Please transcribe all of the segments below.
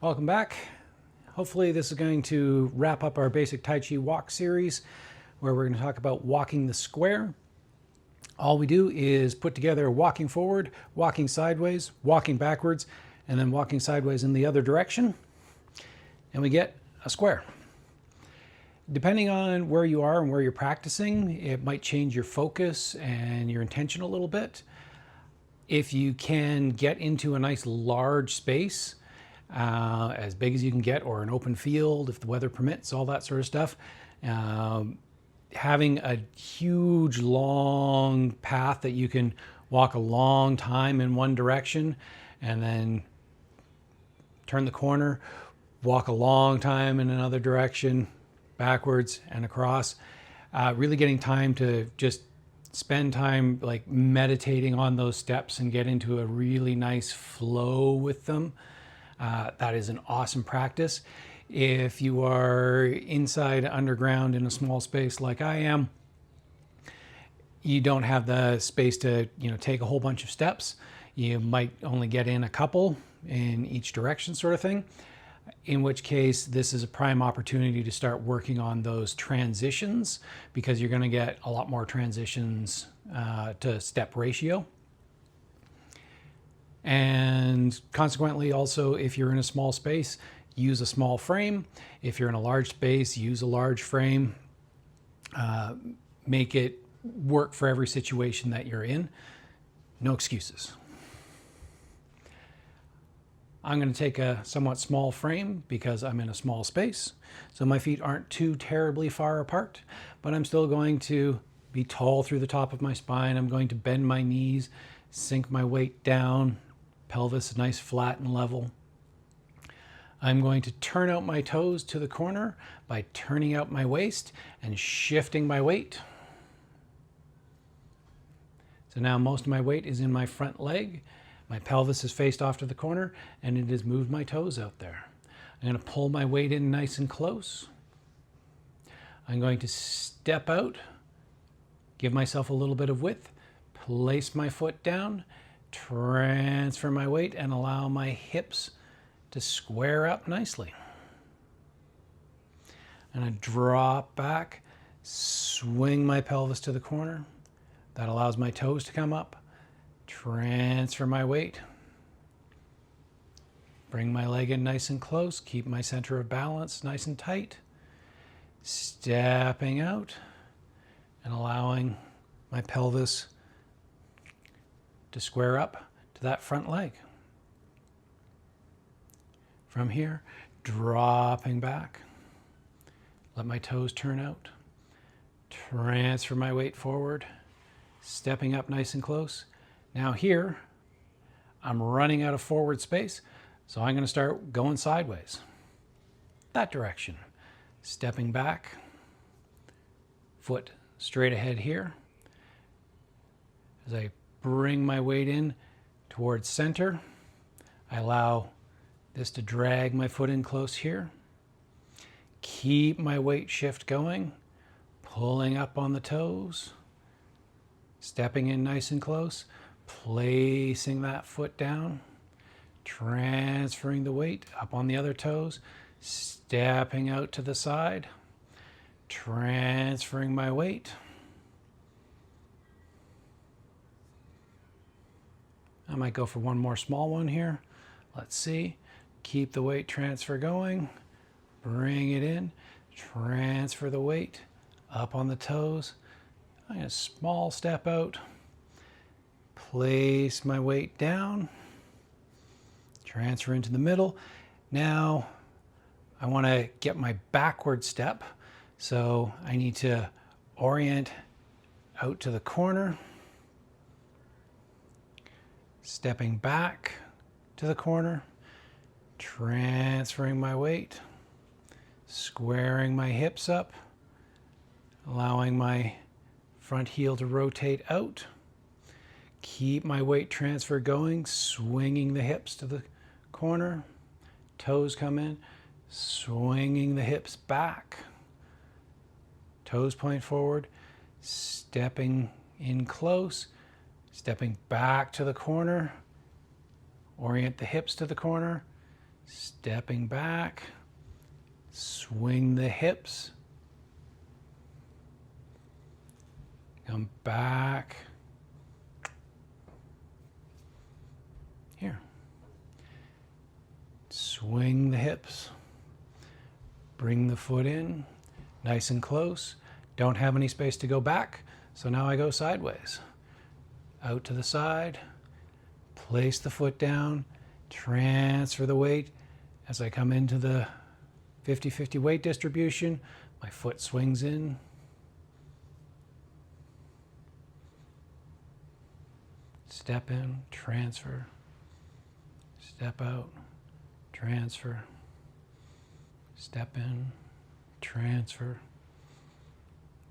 Welcome back. Hopefully this is going to wrap up our basic Tai Chi walk series where we're going to talk about walking the square. All we do is put together walking forward, walking sideways, walking backwards, and then walking sideways in the other direction, and we get a square. Depending on where you are and where you're practicing, it might change your focus and your intention a little bit. If you can get into a nice large space, as big as you can get, or an open field if the weather permits, all that sort of stuff. Having a huge long path that you can walk a long time in one direction and then turn the corner, walk a long time in another direction, backwards and across. Really getting time to just spend time like meditating on those steps and get into a really nice flow with them. That is an awesome practice. If you are inside underground in a small space like I am, you don't have the space to take a whole bunch of steps. You might only get in a couple in each direction sort of thing, in which case this is a prime opportunity to start working on those transitions, because you're going to get a lot more transitions to step ratio. And consequently, also, if you're in a small space, use a small frame. If you're in a large space, use a large frame. Make it work for every situation that you're in. No excuses. I'm going to take a somewhat small frame because I'm in a small space, so my feet aren't too terribly far apart, but I'm still going to be tall through the top of my spine. I'm going to bend my knees, sink my weight down, pelvis nice flat and level. I'm going to turn out my toes to the corner by turning out my waist and shifting my weight. So now most of my weight is in my front leg. My pelvis is faced off to the corner and it has moved my toes out there. I'm going to pull my weight in nice and close. I'm going to step out, give myself a little bit of width, place my foot down, transfer my weight, and allow my hips to square up nicely. And I drop back, swing my pelvis to the corner. That allows my toes to come up. Transfer my weight. Bring my leg in nice and close. Keep my center of balance nice and tight. Stepping out and allowing my pelvis to square up to that front leg. From here, dropping back. Let my toes turn out. Transfer my weight forward. Stepping up nice and close. Now here, I'm running out of forward space, so I'm going to start going sideways. That direction. Stepping back. Foot straight ahead here. As I bring my weight in towards center, I allow this to drag my foot in close here. Keep my weight shift going, pulling up on the toes, stepping in nice and close, placing that foot down, transferring the weight up on the other toes, stepping out to the side, transferring my weight. I might go for one more small one here. Let's see. Keep the weight transfer going. Bring it in. Transfer the weight up on the toes. I'm going to small step out. Place my weight down. Transfer into the middle. Now I want to get my backward step. So I need to orient out to the corner. Stepping back to the corner, transferring my weight, squaring my hips up, allowing my front heel to rotate out. Keep my weight transfer going, swinging the hips to the corner, toes come in, swinging the hips back, toes point forward, stepping in close, stepping back to the corner, orient the hips to the corner, stepping back, swing the hips, come back, here, swing the hips, bring the foot in, nice and close, don't have any space to go back, so now I go sideways, out to the side, place the foot down, transfer the weight. As I come into the 50-50 weight distribution, my foot swings in, step in, transfer, step out, transfer, step in, transfer,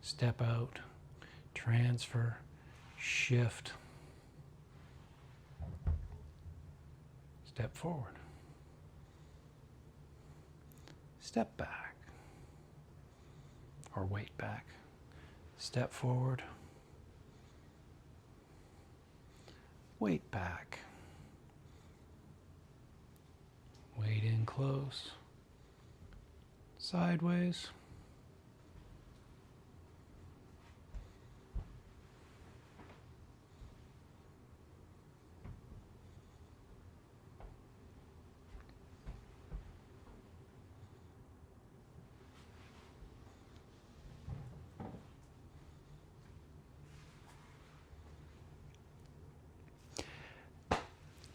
step out, transfer, shift, step forward, step back, or weight back, step forward, weight back, weight in close, sideways,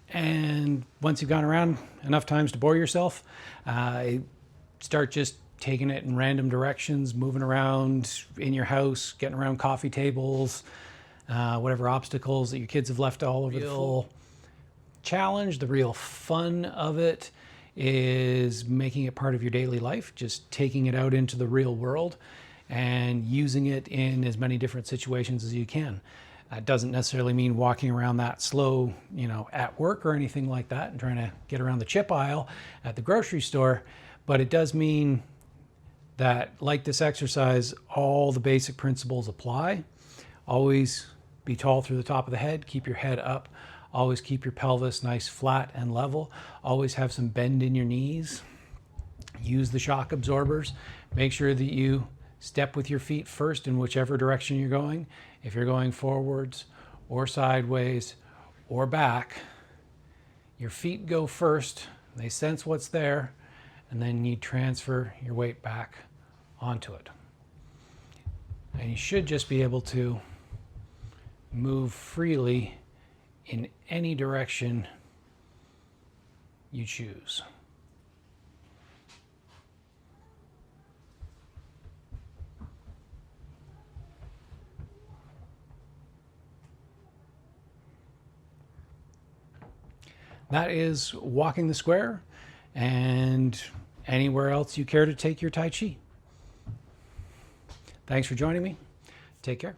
and once you've gone around enough times to bore yourself, start just taking it in random directions, moving around in your house, getting around coffee tables, whatever obstacles that your kids have left all over the floor. Challenge, the real fun of it is making it part of your daily life, just taking it out into the real world and using it in as many different situations as you can. That doesn't necessarily mean walking around that slow, at work or anything like that and trying to get around the chip aisle at the grocery store, but it does mean that, like this exercise, all the basic principles apply. Always be tall through the top of the head, keep your head up, always keep your pelvis nice, flat and level, always have some bend in your knees, use the shock absorbers, make sure that you step with your feet first in whichever direction you're going. If you're going forwards or sideways or back, your feet go first, they sense what's there, and then you transfer your weight back onto it. And you should just be able to move freely in any direction you choose. That is walking the square and anywhere else you care to take your Tai Chi. Thanks for joining me. Take care.